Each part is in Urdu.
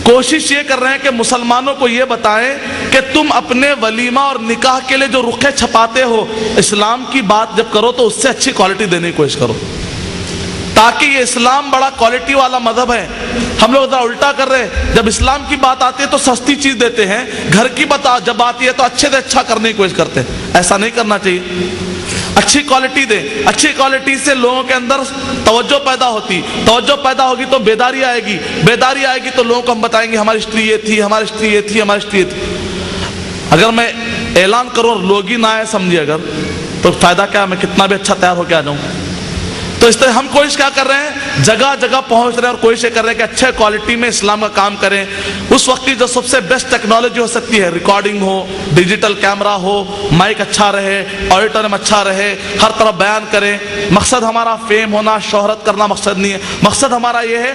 کوشش یہ کر رہے ہیں کہ مسلمانوں کو یہ بتائیں کہ تم اپنے ولیمہ اور نکاح کے لیے جو رخے چھپاتے ہو، اسلام کی بات جب کرو تو اس سے اچھی کوالٹی دینے کی کوشش کرو، تاکہ یہ اسلام بڑا کوالٹی والا مذہب ہے۔ ہم لوگ ذرا الٹا کر رہے ہیں، جب اسلام کی بات آتی ہے تو سستی چیز دیتے ہیں، گھر کی بات جب آتی ہے تو اچھے سے اچھا کرنے کی کوشش کرتے ہیں۔ ایسا نہیں کرنا چاہیے، اچھی کوالٹی دیں۔ اچھی کوالٹی سے لوگوں کے اندر توجہ پیدا ہوتی، توجہ پیدا ہوگی تو بیداری آئے گی، بیداری آئے گی تو لوگوں کو ہم بتائیں گے ہماری ہسٹری یہ تھی، ہماری ہسٹری یہ تھی، ہماری ہسٹری یہ تھی۔ اگر میں اعلان کروں اور لوگ ہی نہ آئے سمجھے اگر، تو فائدہ کیا؟ میں کتنا بھی اچھا تیار ہو کے آ جاؤں۔ تو اس طرح ہم کوشش کیا کر رہے ہیں؟ جگہ جگہ پہنچ رہے ہیں اور کوشش کر رہے ہیں کہ اچھے کوالٹی میں اسلام کا کام کریں۔ اس وقت کی جو سب سے بیسٹ ٹیکنالوجی ہو سکتی ہے، ریکارڈنگ ہو، ڈیجیٹل کیمرہ ہو، مائک اچھا رہے، آڈیٹوریم اچھا رہے، ہر طرف بیان کریں۔ مقصد ہمارا فیم ہونا، شہرت کرنا مقصد نہیں ہے، مقصد ہمارا یہ ہے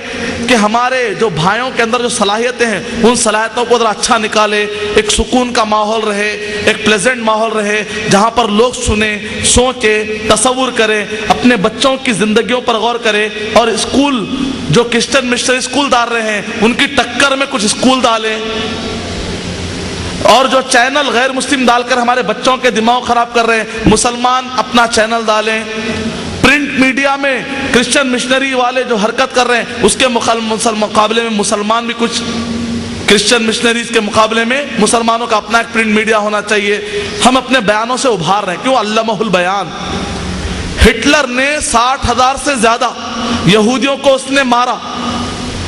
کہ ہمارے جو بھائیوں کے اندر جو صلاحیتیں ہیں ان صلاحیتوں کو ذرا اچھا نکالے، ایک سکون کا ماحول رہے، ایک پلیزنٹ ماحول رہے، جہاں پر لوگ سنیں، سوچیں، تصور کریں، اپنے بچوں کی زندگیوں پر غور کرے، اور اسکول جو کرسچن مشنری اسکول ڈال رہے ہیں ان کی ٹکر میں کچھ اسکول ڈالیں، اور جو چینل غیر مسلم ڈال کر ہمارے بچوں کے دماغ خراب کر رہے ہیں، مسلمان اپنا چینل ڈالیں۔ پرنٹ میڈیا میں کرسچن مشنری والے جو حرکت کر رہے ہیں اس کے مقابلے میں مسلمان بھی کچھ کرسچن مشنریز کے مقابلے میں مسلمانوں کا اپنا ایک پرنٹ میڈیا ہونا چاہیے۔ ہم اپنے بیانوں سے ابھار رہے ہیں، کیوں؟ علمہ البیان۔ ہٹلر نے 60,000 سے زیادہ یہودیوں کو اس نے مارا،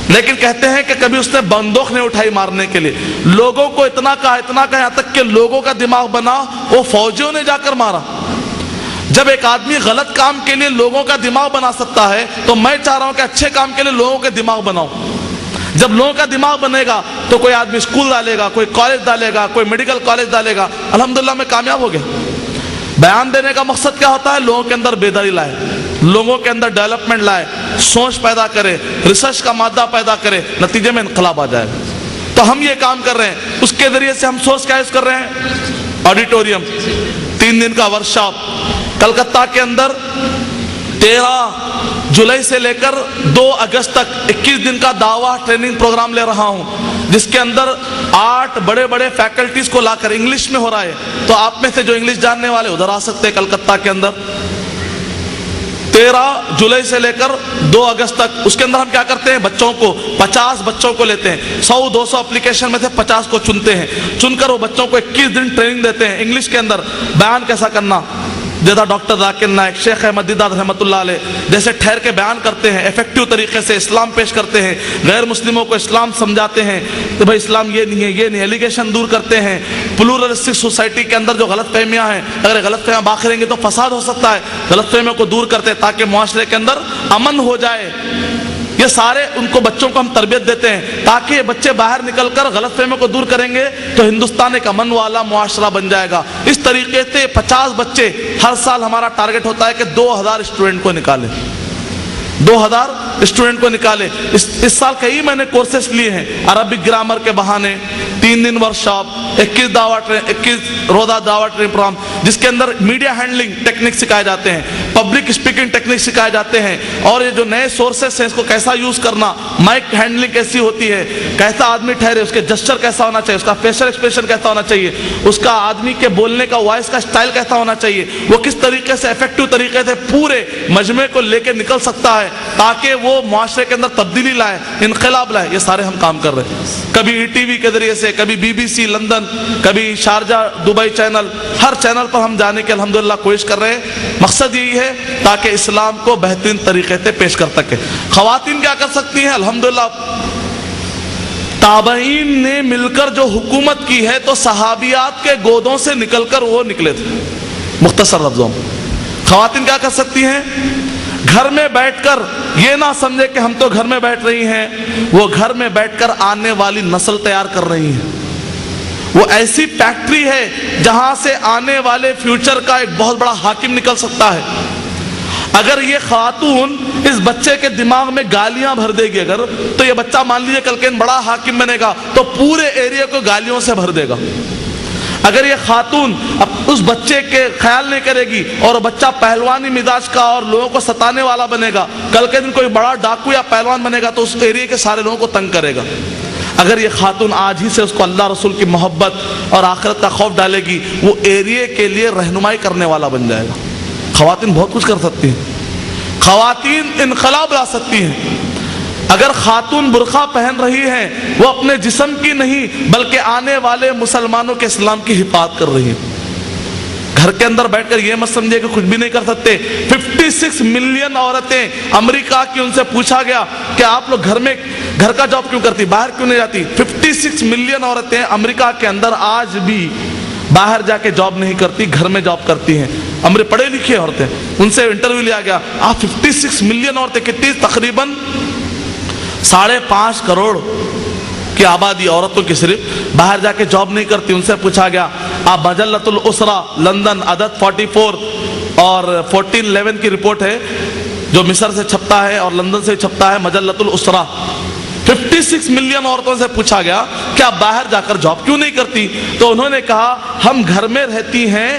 لیکن کہتے ہیں کہ کبھی اس نے بندوق نہیں اٹھائی مارنے کے لیے۔ لوگوں کو اتنا کہا یہاں تک کہ لوگوں کا دماغ بنا، وہ فوجیوں نے جا کر مارا۔ جب ایک آدمی غلط کام کے لیے لوگوں کا دماغ بنا سکتا ہے تو میں چاہ رہا ہوں کہ اچھے کام کے لیے لوگوں کے دماغ بناؤ۔ جب لوگوں کا دماغ بنے گا تو کوئی آدمی اسکول ڈالے گا، کوئی کالج ڈالے گا، کوئی میڈیکل کالج ڈالے گا۔ الحمدللہ میں کامیاب ہو گیا۔ بیان دینے کا مقصد کیا ہوتا ہے؟ لوگوں کے اندر بیداری لائے، لوگوں کے اندر ڈیولپمنٹ لائے، سوچ پیدا کرے، ریسرچ کا مادہ پیدا کرے، نتیجے میں انقلاب آ جائے گا۔ تو ہم یہ کام کر رہے ہیں، اس کے ذریعے سے ہم سورس کیا یوز کر رہے ہیں؟ آڈیٹوریم، 3 دن کا ورکشاپ کلکتہ کے اندر 13 جولائی سے لے کر 2 اگست تک 21 دن کا دعویٰ ٹریننگ پروگرام لے رہا ہوں، جس کے اندر 8 بڑے بڑے فیکلٹیز کو لا کر انگلش میں ہو رہا ہے۔ تو آپ میں سے جو انگلش جاننے والے ادھر آ سکتے ہیں کلکتہ کے اندر 13 جولائی سے لے کر 2 اگست تک۔ اس کے اندر ہم کیا کرتے ہیں؟ بچوں کو 50 بچوں کو لیتے ہیں، 100-200 اپلیکیشن میں سے 50 کو چنتے ہیں، چن کر وہ بچوں کو 21 دن ٹریننگ دیتے ہیں انگلش کے اندر، بیان کیسا کرنا، جیسا ڈاکٹر ذاکر نائک، شیخ احمد دیدار رحمۃ اللہ علیہ جیسے ٹھہر کے بیان کرتے ہیں، ایفیکٹو طریقے سے اسلام پیش کرتے ہیں، غیر مسلموں کو اسلام سمجھاتے ہیں کہ بھائی اسلام یہ نہیں ہے، یہ نہیں، ایلیگیشن دور کرتے ہیں۔ پلورلسٹک سوسائٹی کے اندر جو غلط فہمیاں ہیں، اگر غلط فہمیاں باقی رہیں گے تو فساد ہو سکتا ہے، غلط فہمیوں کو دور کرتے ہیں تاکہ معاشرے کے اندر امن ہو جائے۔ یہ سارے ان کو بچوں کو ہم تربیت دیتے ہیں تاکہ یہ بچے باہر نکل کر غلط فہمیوں کو دور کریں گے تو ہندوستان ایک امن والا معاشرہ بن جائے گا۔ اس طریقے سے 50 بچے ہر سال ہمارا ٹارگٹ ہوتا ہے کہ 2000 اسٹوڈنٹ کو نکالیں، 2000 اسٹوڈنٹ کو نکالے۔ اس سال کئی میں نے کورسز لیے ہیں، عربک گرامر کے بہانے، 3 دن ورکشاپ، 21 روزہ دعوت ٹریننگ پروگرام، جس کے اندر میڈیا ہینڈلنگ ٹیکنیک سکھائے جاتے ہیں، پبلک اسپیکنگ ٹیکنیک سکھائے جاتے ہیں، اور یہ جو نئے سورسز ہیں اس کو کیسا یوز کرنا، مائک ہینڈلنگ کیسی ہوتی ہے، کیسا آدمی ٹھہرے، اس کے جسچر کیسا ہونا چاہیے، اس کا فیشل ایکسپریشن کیسا ہونا چاہیے، اس کا آدمی کے بولنے کا وائس کا اسٹائل کیسا ہونا چاہیے، وہ کس طریقے سے ایفیکٹو طریقے سے پورے مجمع کو لے کے نکل سکتا ہے تاکہ وہ معاشرے کے اندر تبدیلی لائے، انقلاب لائے۔ یہ سارے ہم کام کر رہے ہیں، کبھی ای ٹی وی کے ذریعے سے، کبھی BBC لندن، کبھی شارجہ دبئی چینل، ہر چینل پر ہم جانے کے الحمدللہ کوشش کر رہے ہیں۔ مقصد یہی ہے تاکہ اسلام کو بہترین طریقے سے پیش کر سکے۔ خواتین کیا کر سکتی ہیں؟ الحمدللہ تابعین نے مل کر جو حکومت کی ہے تو صحابیات کے گودوں سے نکل کر وہ نکلے تھے۔ مختصر لفظوں میں خواتین کیا کر سکتی ہیں؟ گھر میں بیٹھ کر یہ نہ سمجھے کہ ہم تو گھر میں بیٹھ رہی ہیں، وہ گھر میں بیٹھ کر آنے والی نسل تیار کر رہی ہیں۔ وہ ایسی فیکٹری ہے جہاں سے آنے والے فیوچر کا ایک بہت بڑا حاکم نکل سکتا ہے۔ اگر یہ خاتون اس بچے کے دماغ میں گالیاں بھر دے گی اگر، تو یہ بچہ مان لیجیے کل کے بڑا حاکم بنے گا تو پورے ایریا کو گالیوں سے بھر دے گا۔ اگر یہ خاتون اس بچے کے خیال نہیں کرے گی اور بچہ پہلوانی مزاج کا اور لوگوں کو ستانے والا بنے گا، کل کے دن کوئی بڑا ڈاکو یا پہلوان بنے گا تو اس ایریا کے سارے لوگوں کو تنگ کرے گا۔ اگر یہ خاتون آج ہی سے اس کو اللہ رسول کی محبت اور آخرت کا خوف ڈالے گی، وہ ایریے کے لیے رہنمائی کرنے والا بن جائے گا۔ خواتین بہت کچھ کر سکتی ہیں، خواتین انقلاب لا سکتی ہیں۔ اگر خاتون برقع پہن رہی ہیں، وہ اپنے جسم کی نہیں بلکہ آنے والے مسلمانوں کے اسلام کی حفاظت کر رہی ہیں۔ گھر کے اندر بیٹھ کر یہ مت سمجھے کہ کچھ بھی نہیں کر سکتے۔ 56 ملین عورتیں امریکہ کی، ان سے پوچھا گیا کہ آپ لوگ گھر کا جاب کیوں کرتی، باہر کیوں نہیں جاتی؟ 56 ملین عورتیں امریکہ کے اندر آج بھی باہر جا کے جاب نہیں کرتی، گھر میں جاب کرتی ہیں۔ پڑھے لکھے عورتیں، ان سے انٹرویو لیا گیا، آپ 56 ملین عورتیں، کتنی؟ تقریباً 5.5 کروڑ کی آبادی عورتوں کی صرف باہر جا کے جاب نہیں کرتی۔ ان سے پوچھا گیا آپ مجلۃ الاسرہ لندن عدد 44 اور 1411 کی رپورٹ ہے جو مصر سے چھپتا ہے اور لندن سے چھپتا ہے، مجلۃ الاسرہ، 56 ملین عورتوں سے پوچھا گیا کہ آپ باہر جا کر جاب کیوں نہیں کرتی؟ تو انہوں نے کہا ہم گھر میں رہتی ہیں،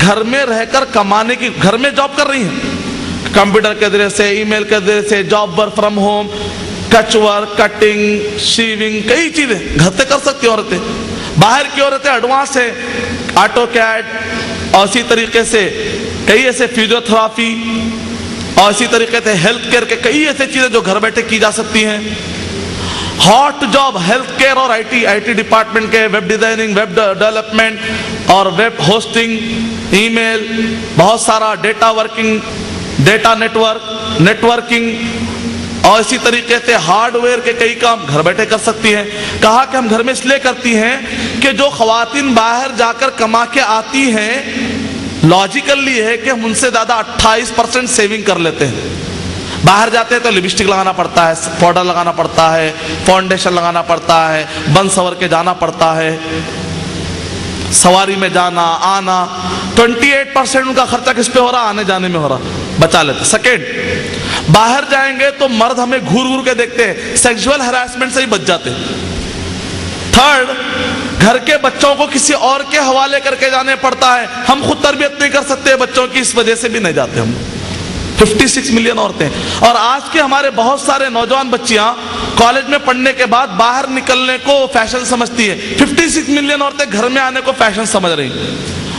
گھر میں رہ کر کمانے کی، گھر میں جاب کر رہی ہیں، کمپیوٹر کے ذریعے سے، ای میل کے ذریعے سے، جاب ورک فرام ہوم، کچ ورک، کٹنگ، شیونگ، کئی چیزیں گھر سے کر سکتی عورتیں۔ باہر کی عورتیں ایڈوانس ہیں، آٹو کیڈ اور اسی طریقے سے کئی ایسے فزیوتھراپی اور اسی طریقے سے ہیلتھ کیئر کے کئی ایسے چیزیں جو گھر بیٹھے کی جا سکتی ہیں۔ ہاٹ جاب ہیلتھ کیئر اور آئی ٹی ڈپارٹمنٹ کے، ویب ڈیزائننگ، ویب ڈیولپمنٹ اور ویب ہوسٹنگ، ای میل، بہت سارا ڈیٹا ورکنگ، ڈیٹا نیٹورکنگ اور اسی طریقے سے ہارڈ ویئر کے کئی کام گھر بیٹھے کر سکتی ہیں۔ کہا کہ ہم گھر میں اس لیے کرتی ہیں کہ جو خواتین باہر جا کر کما کے آتی ہیں، لاجیکلی ہے کہ ہم ان سے زیادہ 28% سیونگ کر لیتے ہیں۔ باہر جاتے ہیں تو لپسٹک لگانا پڑتا ہے، پاؤڈر لگانا پڑتا ہے، فاؤنڈیشن لگانا پڑتا ہے، بن سور کے جانا پڑتا ہے، سواری میں جانا آنا، 28% ان کا خرچہ کس پہ ہو رہا؟ آنے جانے میں ہو رہا، بچا لیتے۔ سیکنڈ، باہر جائیں گے تو مرد ہمیں گھور گھور کے دیکھتے ہیں، سیکسول ہراسمنٹ سے ہی بچ جاتے ہیں۔ تھرڈ، گھر کے بچوں کو کسی اور کے حوالے کر کے جانے پڑتا ہے، ہم خود تربیت نہیں کر سکتے بچوں کی، اس وجہ سے بھی نہیں جاتے ہم۔ 56 ملین عورتیں، اور آج کے ہمارے بہت سارے نوجوان بچیاں کالج میں پڑھنے کے بعد باہر نکلنے کو فیشن سمجھتی ہے۔ 56 ملین عورتیں گھر میں آنے کو فیشن سمجھ رہی ہیں۔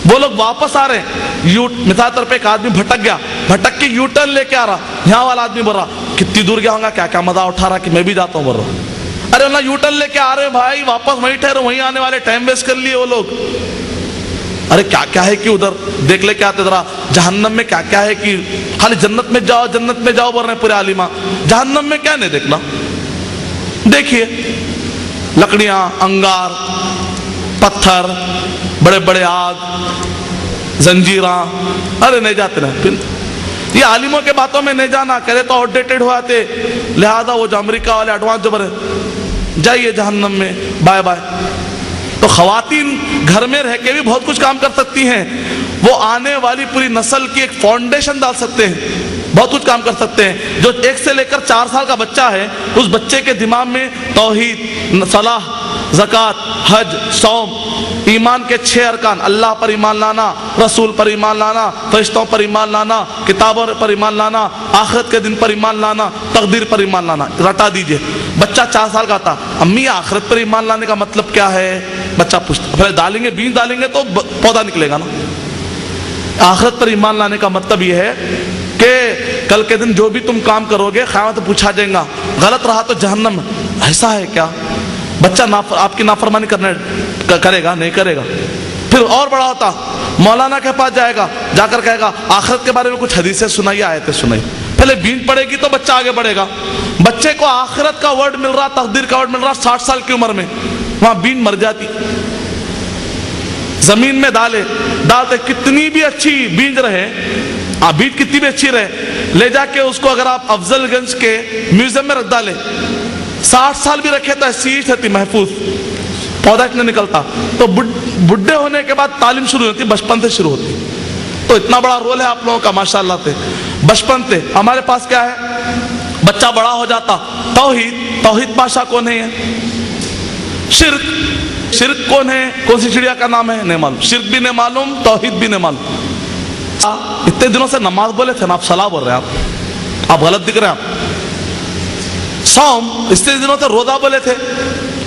وہ لوگ واپس آ رہے ہیں، مثال طور پہ ایک آدمی بھٹک گیا، بھٹک کے یو ٹرن لے کے آ رہا، یہاں والا آدمی بول رہا کتنی دور گیا ہوگا، کیا کیا مزہ اٹھا رہا کہ میں بھی جاتا ہوں، بول رہا ارے اللہ یو ٹرن لے کے آ رہے بھائی، واپس وہیں ٹھہرو، وہیں آنے والے، ٹائم ویسٹ کر لیے وہ لوگ۔ ارے کیا کیا ہے کہ ادھر دیکھ لے کے آتے ذرا جہنم میں کیا کیا ہے کہ خالی جنت میں جاؤ جنت میں جاؤ بول رہے ہیں پورے عالمہ، جہنم میں کیا نہیں دیکھنا؟ دیکھیے لکڑیاں، انگار، پتھر، بڑے بڑے آگ، زنجیراں، ارے نہیں جاتے نا۔ پھر یہ عالموں کے باتوں میں نہیں جانا، کرے تو آؤٹ ڈیٹڈ ہو آتے، لہذا وہ جو امریکہ والے ایڈوانس جو بڑے جائیے جہنم میں، بائے بائے۔ تو خواتین گھر میں رہ کے بھی بہت کچھ کام کر سکتی ہیں، وہ آنے والی پوری نسل کی ایک فاؤنڈیشن ڈال سکتے ہیں، بہت کچھ کام کر سکتے ہیں۔ جو 1 سے لے کر 4 سال کا بچہ ہے، اس بچے کے دماغ میں توحید، صلاح، زکوٰۃ، حج، صوم، ایمان کے 6 ارکان، اللہ پر ایمان لانا، رسول پر ایمان لانا، فرشتوں پر ایمان لانا، کتابوں پر ایمان لانا، آخرت کے دن پر ایمان لانا، تقدیر پر ایمان لانا، رٹا دیجئے۔ بچہ 4 سال کا تھا، امی آخرت پر ایمان لانے کا مطلب کیا ہے؟ بچہ پوچھتا، پہلے ڈالیں گے، بیج ڈالیں گے تو پودا نکلے گا نا۔ آخرت پر ایمان لانے کا مطلب یہ ہے کہ کل کے دن جو بھی تم کام کرو گے قیامت میں پوچھا جائے گا، غلط رہا تو جہنم۔ ایسا ہے کیا؟ بچہ آپ کی نافرمانی کرے گا؟ نہیں کرے گا۔ پھر اور بڑا ہوتا مولانا کے پاس جائے گا، جا کر کہے گا آخرت کے بارے میں کچھ حدیثیں سنائی، آیتیں سنائی۔ پہلے بیج پڑے گی تو بچہ آگے بڑھے گا۔ بچے کو آخرت کا ورڈ مل رہا، تقدیر کا ورڈ مل رہا 60 سال کی عمر میں، وہاں بیج مر جاتی۔ زمین میں ڈالتے کتنی بھی اچھی بیج رہے، بیج کتنی بھی اچھی رہے، لے جا کے اس کو اگر آپ افضل گنج کے میوزیم میں رکھ ڈالے، 60 سال بھی رکھے تو ایسی رہتی محفوظ، پودا نہیں نکلتا۔ تو بڈھے ہونے کے بعد تعلیم شروع ہوتی، بچپن سے شروع ہوتی۔ تو اتنا بڑا رول ہے آپ لوگوں کا ماشاءاللہ سے، بچپن سے۔ ہمارے پاس کیا ہے؟ بچہ بڑا ہو جاتا، توحید بادشاہ کون ہے؟ شرک کون ہے؟ کون سی چڑیا کا نام ہے؟ نہیں معلوم، شرک بھی نہیں معلوم، توحید بھی نہیں معلوم۔ اتنے دنوں سے نماز بولے تھے نا، آپ صلاح بول رہے ہیں، آپ غلط دکھ رہے ہیں۔ آپ صوم، اتنے دنوں سے روزہ بولے تھے،